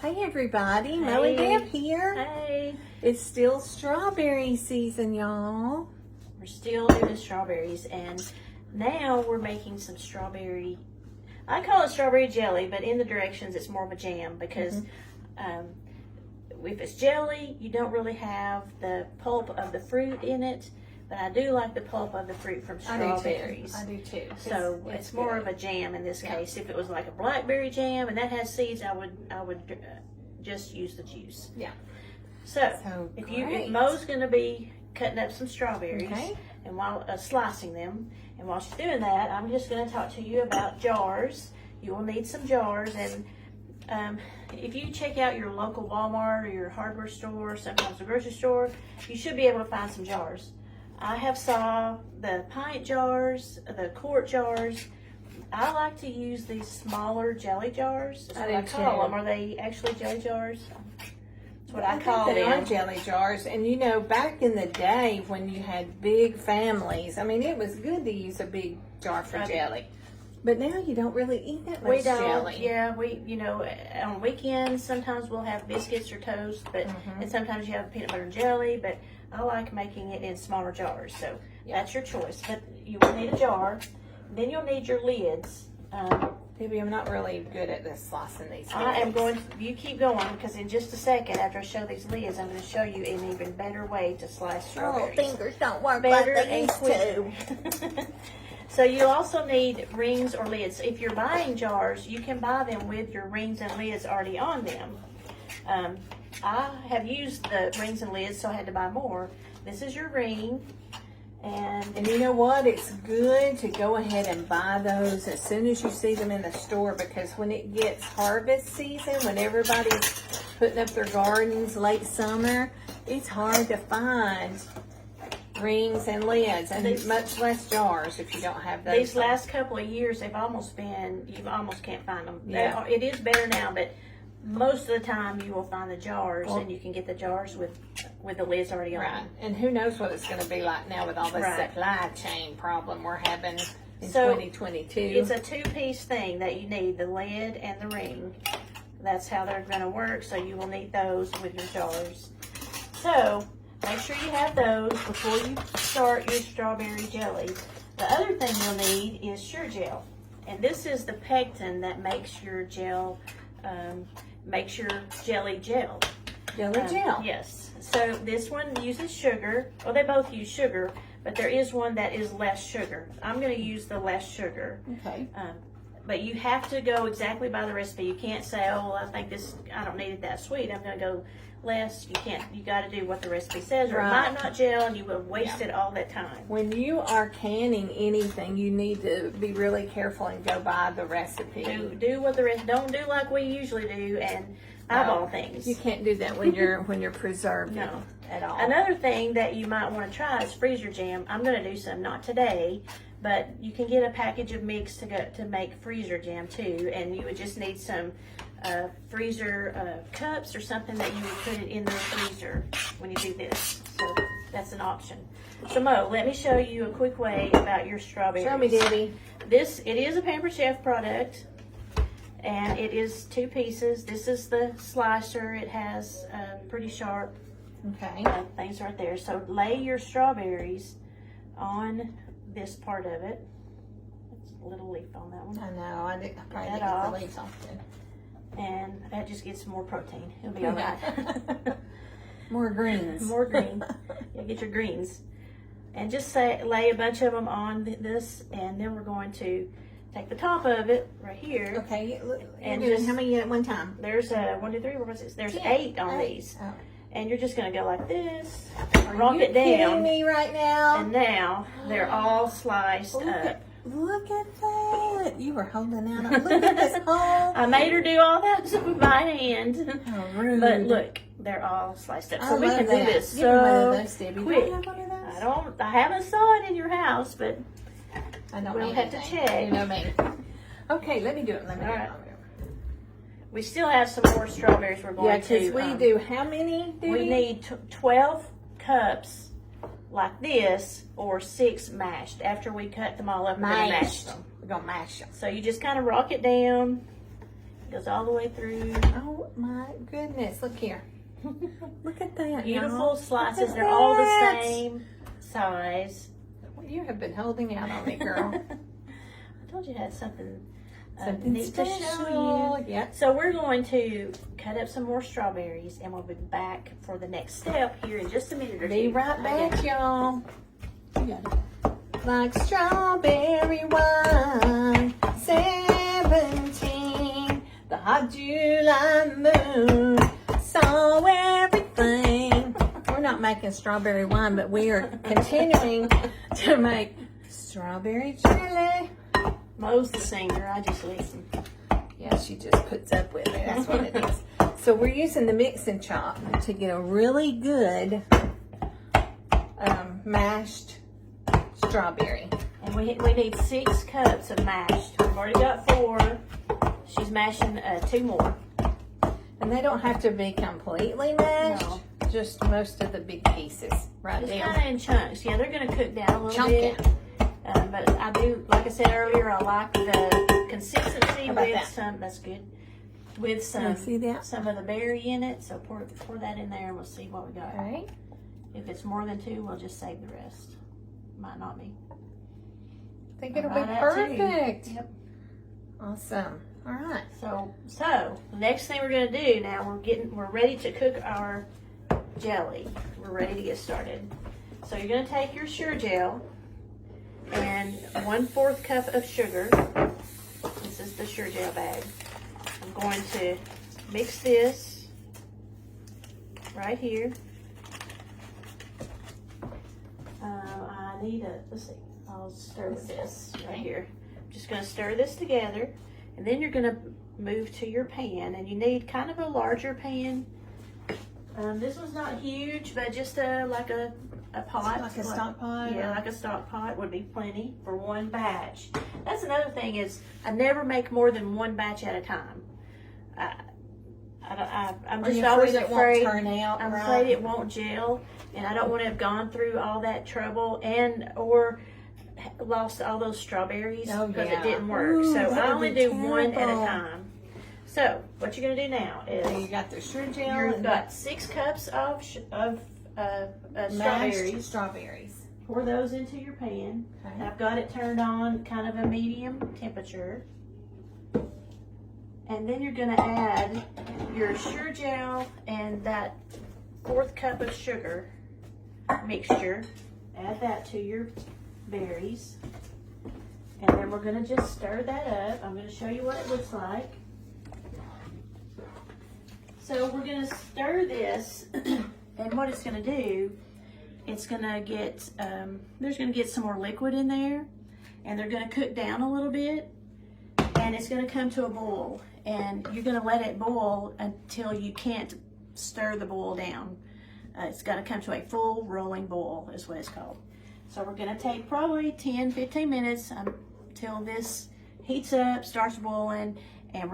Hey everybody, Moe and I here. Hey. It's still strawberry season, y'all. We're still doing strawberries, and now we're making some strawberry, I call it strawberry jelly, but in the directions it's more of a jam because if it's jelly, you don't really have the pulp of the fruit in it, but I do like the pulp of the fruit from strawberries. I do too. So it's more of a jam in this case. If it was like a blackberry jam and that has seeds, I would just use the juice. Yeah. So if Mo's going to be cutting up some strawberries, Okay. and while slicing them, and while she's doing that, I'm just going to talk to you about jars. You will need some jars, and if you check out your local Walmart or your hardware store, sometimes the grocery store, you should be able to find some jars. I have saw the pint jars, the quart jars. I like to use these smaller jelly jars. That's what I call them. Are they actually jelly jars? That's what I call them. They are jelly jars. And you know, back in the day when you had big families, I mean, it was good to use a big jar for jelly. But now you don't really eat that much jelly. Yeah, on weekends sometimes we'll have biscuits or toast, but and sometimes you have peanut butter and jelly, but I like making it in smaller jars. So that's your choice. But you will need a jar. Then you'll need your lids. Maybe I'm not really good at this slicing these. I am going to, you keep going, because in just a second after I show these lids, I'm going to show you an even better way to slice strawberries. Oh, fingers don't work better like they and used to. So you also need rings or lids. If you're buying jars, you can buy them with your rings and lids already on them. I have used the rings and lids, so I had to buy more. This is your ring. And you know what? It's good to go ahead and buy those as soon as you see them in the store, because when it gets harvest season, when everybody's putting up their gardens late summer, it's hard to find rings and lids, and much less jars if you don't have those. These last couple of years, they've almost been, you almost can't find them. Yeah. It is better now, but most of the time you will find the jars, and you can get the jars with the lids already on. Right, and who knows what it's going to be like now with all this supply chain problem we're having in 2022. It's a two-piece thing that you need, the lid and the ring. That's how they're going to work, so you will need those with your jars. So make sure you have those before you start your strawberry jelly. The other thing you'll need is Sure Gel, and this is the pectin that makes your gel, makes your jelly gel. Jelly gel. Yes. So this one uses sugar. Well, they both use sugar, but there is one that is less sugar. I'm going to use the less sugar. Okay. But you have to go exactly by the recipe. You can't say, oh, well, I don't need it that sweet. I'm going to go less. You can't. You got to do what the recipe says, or it might not gel, and you will waste it all that time. When you are canning anything, you need to be really careful and go by the recipe. Do what the rest. Don't do like we usually do and eyeball things. You can't do that when you're preserving. No, at all. Another thing that you might want to try is freezer jam. I'm going to do some, not today, but you can get a package of mix to make freezer jam too, and you would just need some freezer cups or something that you would put it in the freezer when you do this. So that's an option. So Mo, let me show you a quick way about your strawberries. Show me, Debbie. It is a Pampered Chef product, and it is two pieces. This is the slicer. It has pretty sharp things right there. So lay your strawberries on this part of it. It's a little leaf on that one. I know. I probably didn't get the leaves off good. And that just gets some more protein. It'll be all right. More greens. More green. Yeah, get your greens. And just lay a bunch of them on this, and then we're going to take the top of it right here. Okay. And just how many at one time? There's 1, 2, 3, 4, 5, 6. There's 8 on these. Oh. And you're just going to go like this, rock it down. Kidding me right now? And now they're all sliced up. Look at that. You were holding out. Look at this hole. I made her do all that with my hand. How rude. But look, they're all sliced up. So we can do this Give me one of so those, Debbie. quick. Do I have one of those? I haven't saw it in your house, but we'll have to check. You know me. Okay, let me do it. All right. We still have some more strawberries we're going to. Yeah, because we do how many? We need 12 cups like this, or 6 mashed. After we cut them all up, we're going to mash them. We're going to mash them. So you just kind of rock it down, Goes all the way through. Oh my goodness, look here. Look at that. Beautiful y'all. slices. Look at They're all the that. same size. Well, you have been holding out on me, girl. I told you I had something, Something neat to show special. you. Yep. So we're going to cut up some more strawberries, and we'll be back for the next step here in just a minute or two. Be right back, Okay. y'all. You got it. Like strawberry wine, 17, the hot July moon saw everything. We're not making strawberry wine, but we are continuing to make strawberry jelly. Mo's the singer. I just listen. Yeah, she just puts up with it. That's what it is. So we're using the mix and chop to get a really good mashed strawberry. And we need 6 cups of mashed. We've already got 4. She's mashing 2 more. And they don't have to be completely mashed. No. Just most of the big pieces right Just there. kind of in chunks. Yeah, they're going to cook down a little Chunky. bit. But I do, like I said earlier, I like the consistency How about with that? some. That's good. With Can some you see that? some of the berry in it. So pour that in there, and we'll see what we got. All right. If it's more than 2, we'll just save the rest. Might not be. I think it'll be About that too. perfect. Yep. Awesome. All right. So the next thing we're gonna do now, we're ready to cook our jelly. We're ready to get started. So you're gonna take your sugar gel and 1/4 cup of sugar. This is the sugar gel bag. I'm going to mix this right here. I need let's see, I'll stir with this right here. I'm just gonna stir this together, and then you're gonna move to your pan, and you need kind of a larger pan. This one's not huge, but just like a pot. Like a stock pot? Yeah, like a stock pot would be plenty for one batch. That's another thing is I never make more than one batch at a time. I'm Are you just always it afraid. won't turn out I'm right? afraid it won't gel, and I don't want to have gone through all that trouble or lost all those strawberries Oh, because yeah. it didn't work. Ooh, so that I would only be do one at a terrible. time. So what you're gonna do now So you is got the sugar gel you've and got 6 cups of mashed strawberries. strawberries. Pour those into your pan. Okay. I've got it turned on kind of a medium temperature. And then you're gonna add your sugar gel and that 1/4 cup of sugar mixture. Add that to your berries. And then we're gonna just stir that up. I'm gonna show you what it looks like. So we're gonna stir this, and what it's gonna do, it's gonna get, there's gonna get some more liquid in there, and they're gonna cook down a little bit, and it's gonna come to a boil, and you're gonna let it boil until you can't stir the boil down. It's gotta come to a full rolling boil is what it's called. So we're gonna take probably 10-15 minutes until this heats up, starts boiling, and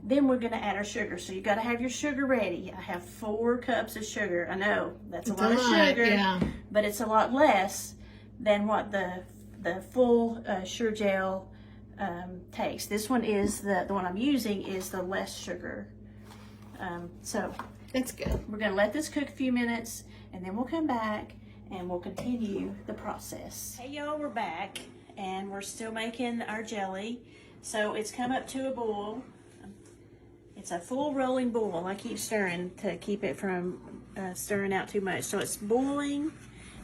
then we're gonna add our sugar. So you gotta have your sugar ready. I have 4 cups of sugar. I know that's a lot of sugar, yeah. but it's a lot less than what the full sugar gel takes. This one is the one I'm using is the less sugar. So That's good. we're gonna let this cook a few minutes, and then we'll come back and we'll continue the process. Hey y'all, we're back, and we're still making our jelly. So it's come up to a boil. It's a full rolling boil. I keep stirring to keep it from stirring out too much. So it's boiling,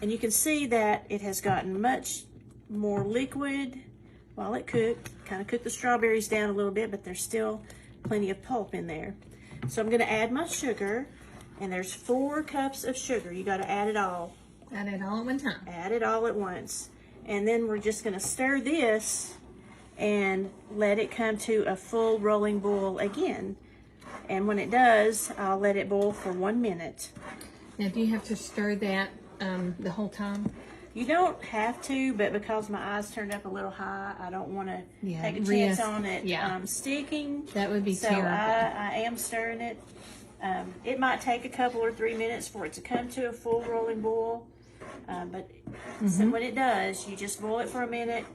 and you can see that it has gotten much more liquid while it cooked. Kind of cooked the strawberries down a little bit, but there's still plenty of pulp in there. So I'm gonna add my sugar, and there's 4 cups of sugar. You gotta add it all. Add it all at one time. Add it all at once. And then we're just gonna stir this and let it come to a full rolling boil again. And when it does, I'll let it boil for 1 minute. Now, do you have to stir that the whole time? You don't have to, but because my eyes turned up a little high, I don't want to Yeah, take a chance risk. on it Yeah. sticking. That would be So terrible. I am stirring it. It might take a couple or 3 minutes for it to come to a full rolling boil. But so when it does, you just boil it for a minute,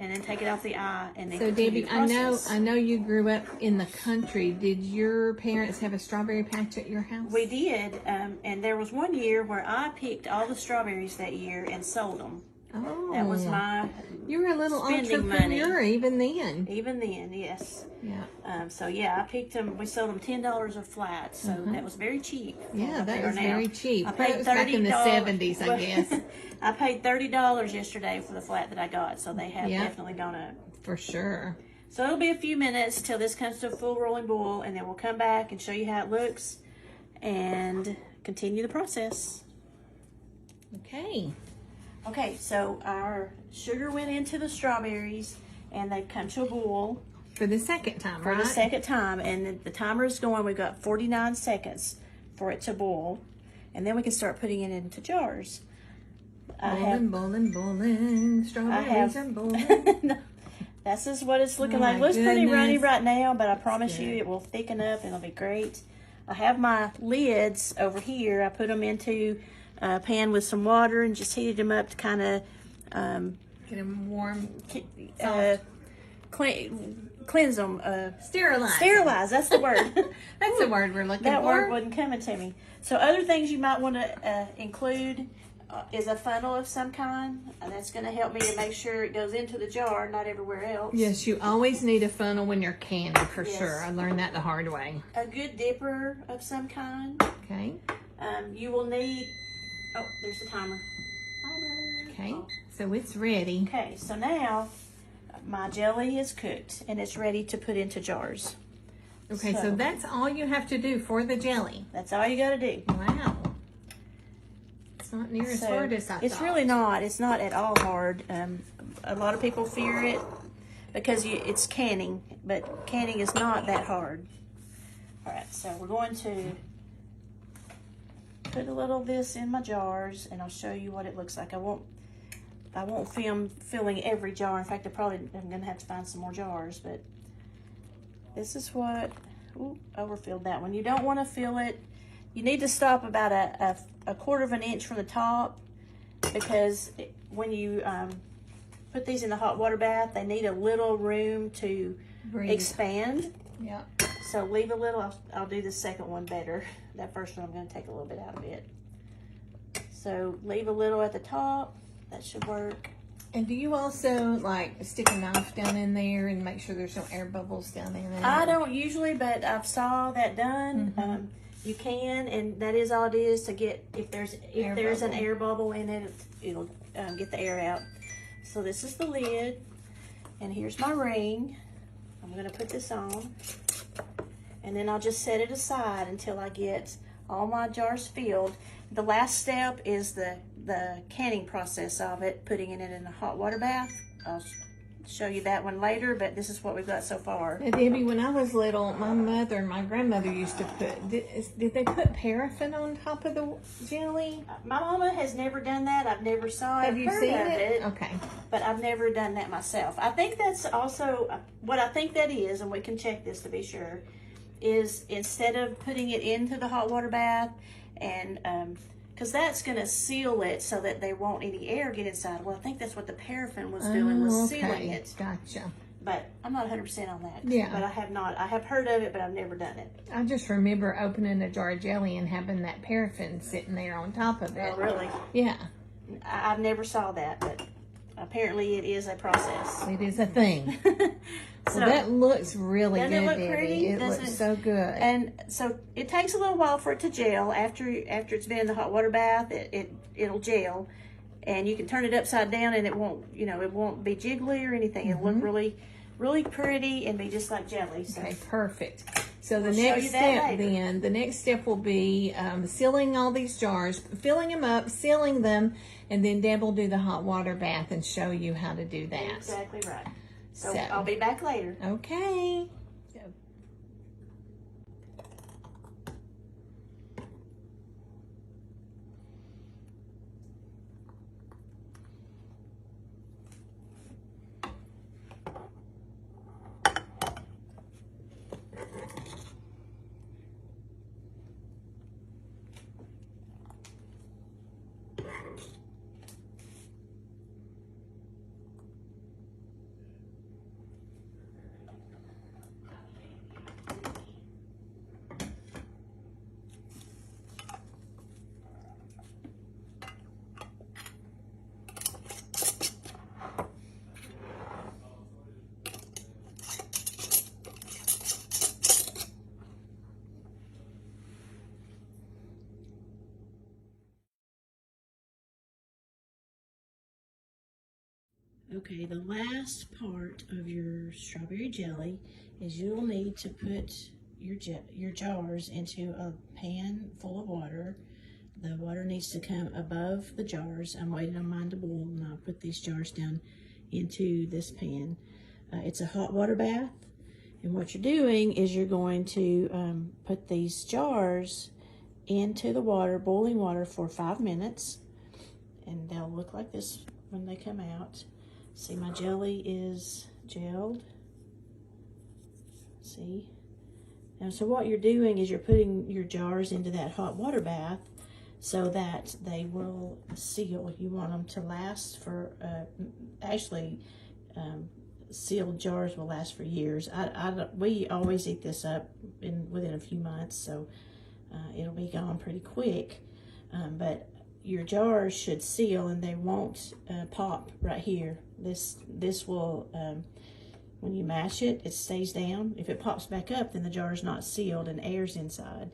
and then take it off the eye, and then So continue Debbie, the process. I know you grew up in the country. Did your parents have a strawberry patch at your house? We did, and there was one year where I picked all the strawberries that year and sold them. Oh, That was my you were a little spending entrepreneur money. even then. Even then, yes. Yeah. So yeah, I picked them. We sold them $10 a flat, so that was very cheap. Yeah, that They are was now. very cheap. I That paid was back in the $30 70s, I guess. I paid $30 yesterday for the flat that I got, so they have Yeah. definitely gone up. For sure. So it'll be a few minutes till this comes to a full rolling boil, and then we'll come back and show you how it looks and continue the process. Okay. Okay, so our sugar went into the strawberries, and they've come to a boil For the second time, for right? the second time, and the timer is going. We've got 49 seconds for it to boil, and then we can start putting it into jars. Bowling. Strawberries are bowling. This is what it's looking Oh like. my Looks pretty runny goodness. right now, but I promise you good. it will thicken up and it'll be great. I have my lids over here. I put them into a pan with some water and just heated them up to kind of Get them warm. cleanse them. Sterilize. Sterilize, that's the word. That's the word we're looking That for. word wasn't coming to me. So other things you might want to include is a funnel of some kind. And that's going to help me to make sure it goes into the jar, not everywhere else. Yes, you always need a funnel when you're canning, for Yes. sure. I learned that the hard way. A good dipper of some kind. Okay. You will need, oh, there's the timer. Okay. Oh. So it's ready. Okay, so now my jelly is cooked and it's ready to put into jars. Okay, so So- that's all you have to do for the jelly. That's all you got to do. Wow. It's not near as So, hard as I it's thought. really not. It's not at all hard. A lot of people fear it because it's canning, but canning is not that hard. All right, so we're going to put a little of this in my jars, and I'll show you what it looks like. I won't film filling every jar. In fact, I'm gonna have to find some more jars, but this is what. Ooh, overfilled that one. You don't want to fill it. You need to stop about a quarter of an inch from the top, because when you put these in the hot water bath, they need a little room to Breathe. expand. Yeah. So leave a little. I'll do the second one better. That first one I'm going to take a little bit out of it. So leave a little at the top. That should work. And do you also like stick a knife down in there and make sure there's no air bubbles down there? I don't usually, but I've saw that done. You can, and that is all it is to get, if there's an air bubble in it, it'll get the air out. So this is the lid, and here's my ring. I'm going to put this on, and then I'll just set it aside until I get all my jars filled. The last step is the canning process of it, putting it in a hot water bath. I'll show you that one later, but this is what we've got so far. Now, Debbie, when I was little, my mother and my grandmother used to put, did they put paraffin on top of the jelly? My mama has never done that. I've never saw it. Have you heard seen of it? Okay. But I've never done that myself. I think that's also what I think that is, and we can check this to be sure, is instead of putting it into the hot water bath, and because that's going to seal it so that there won't any air get inside. Well, I think that's what the paraffin was doing, was sealing it. Gotcha. But I'm not 100% on that. Yeah. But I have heard of it, but I've never done it. I just remember opening a jar of jelly and having that paraffin sitting there on top of it. Oh, really? Yeah. I've never saw that, but apparently it is a process. It is a thing. So, Well, that looks really doesn't good, it look Debbie. pretty? It Doesn't looks it? so good. And so it takes a little while for it to gel. After it's been in the hot water bath, it'll gel, and you can turn it upside down, and it won't be jiggly or anything. It'll look really, really pretty and be just like jelly. So Okay, perfect. So the We'll show next you that step later. then, the next step will be sealing all these jars, filling them up, sealing them, and then Deb will do the hot water bath and show you how to do that. exactly right. So So- I'll be back later. Okay. Okay, the last part of your strawberry jelly is you'll need to put your jars into a pan full of water. The water needs to come above the jars. I'm waiting on mine to boil, and I'll put these jars down into this pan. It's a hot water bath, and what you're doing is you're going to put these jars into the water, boiling water, for 5 minutes, and they'll look like this when they come out. See, my jelly is gelled. See? Now, so what you're doing is you're putting your jars into that hot water bath so that they will seal. You want them to last for, sealed jars will last for years. We always eat this up within a few months, so it'll be gone pretty quick. But your jars should seal, and they won't pop right here. This will, when you mash it, it stays down. If it pops back up, then the jar is not sealed and air's inside.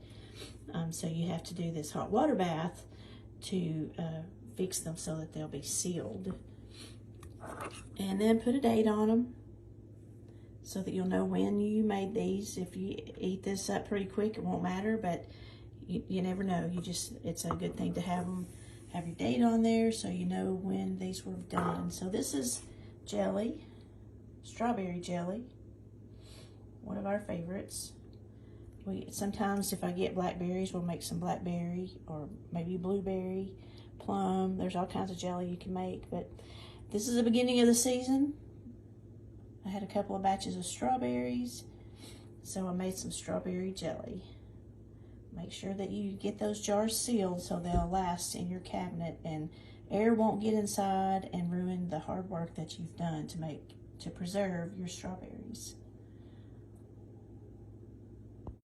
So you have to do this hot water bath to fix them so that they'll be sealed. And then put a date on them so that you'll know when you made these. If you eat this up pretty quick, it won't matter, but you never know. It's a good thing to have your date on there so you know when these were done. So this is jelly, strawberry jelly, one of our favorites. Sometimes if I get blackberries, we'll make some blackberry or maybe blueberry, plum. There's all kinds of jelly you can make, but this is the beginning of the season. I had a couple of batches of strawberries, so I made some strawberry jelly. Make sure that you get those jars sealed so they'll last in your cabinet and air won't get inside and ruin the hard work that you've done to preserve your strawberries.